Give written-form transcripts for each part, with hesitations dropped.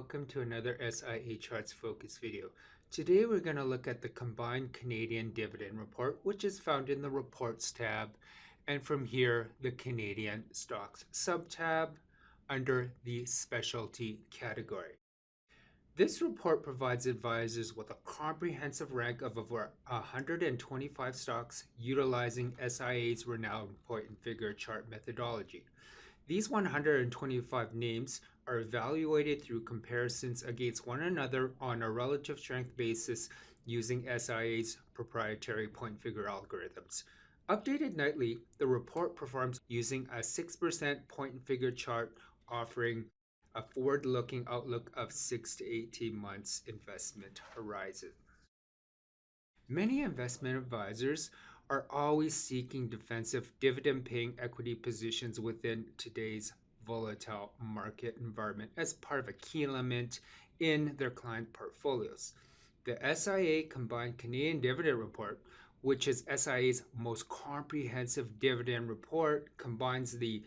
welcome to another SIACharts focus video. Today we're going to look at the Combined Canadian Dividend Report, which is found in the Reports tab, and from here the Canadian Stocks sub-tab under the Specialty category. This report provides advisors with a comprehensive rank of over 125 stocks utilizing SIA's renowned point and figure chart methodology. These 125 names are evaluated through comparisons against one another on a relative strength basis using SIA's proprietary point figure algorithms. Updated nightly, the report performs using a 6% point and figure chart offering a forward-looking outlook of 6 to 18 months investment horizon. Many investment advisors are always seeking defensive dividend-paying equity positions within today's volatile market environment as part of a key element in their client portfolios. The SIA Combined Canadian Dividend Report, which is SIA's most comprehensive dividend report, combines the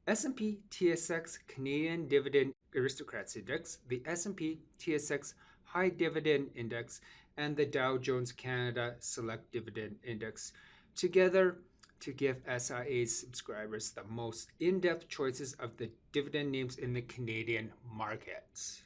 S&P TSX Canadian Dividend Aristocrats Index, the S&P TSX High Dividend Index, and the Dow Jones Canada Select Dividend Index together to give SIA's subscribers the most in-depth choices of the dividend names in the Canadian markets.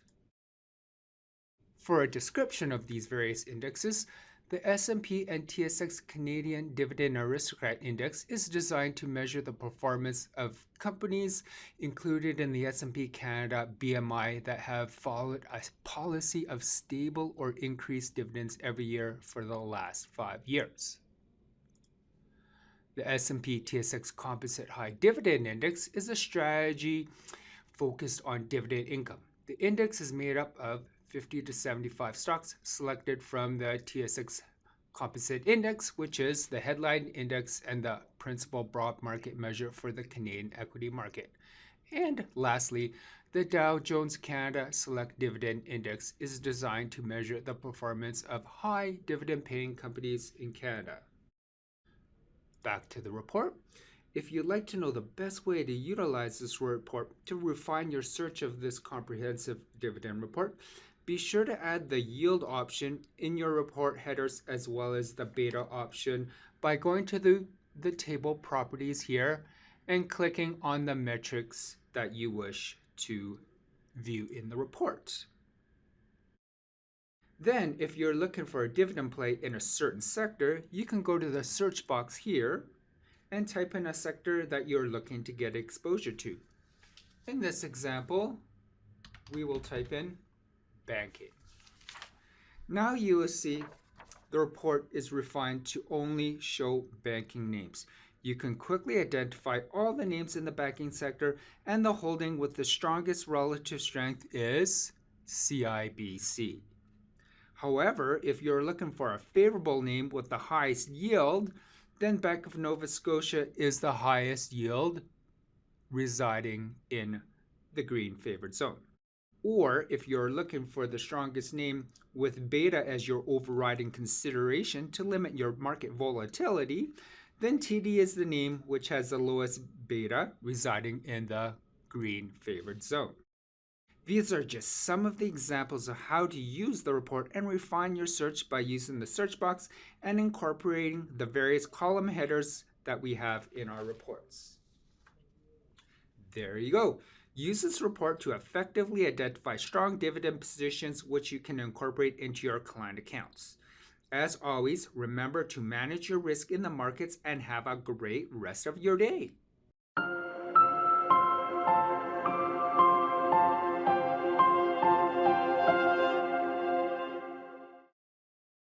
For a description of these various indexes, the S&P and TSX Canadian Dividend Aristocrat Index is designed to measure the performance of companies included in the S&P Canada BMI that have followed a policy of stable or increased dividends every year for the last 5 years. The S&P TSX Composite High Dividend Index is a strategy focused on dividend income. The index is made up of 50 to 75 stocks selected from the TSX Composite Index, which is the headline index and the principal broad market measure for the Canadian equity market. And lastly, the Dow Jones Canada Select Dividend Index is designed to measure the performance of high dividend-paying companies in Canada. Back to the report. If you'd like to know the best way to utilize this report to refine your search of this comprehensive dividend report, be sure to add the yield option in your report headers as well as the beta option by going to the table properties here and clicking on the metrics that you wish to view in the report. Then, if you're looking for a dividend play in a certain sector, you can go to the search box here and type in a sector that you're looking to get exposure to. In this example, we will type in banking. Now you will see the report is refined to only show banking names. You can quickly identify all the names in the banking sector, and the holding with the strongest relative strength is CIBC. However, if you're looking for a favorable name with the highest yield, then Bank of Nova Scotia is the highest yield, residing in the green favored zone. Or if you're looking for the strongest name with beta as your overriding consideration to limit your market volatility, then TD is the name which has the lowest beta, residing in the green favored zone. These are just some of the examples of how to use the report and refine your search by using the search box and incorporating the various column headers that we have in our reports. There you go. Use this report to effectively identify strong dividend positions which you can incorporate into your client accounts. As always, remember to manage your risk in the markets and have a great rest of your day.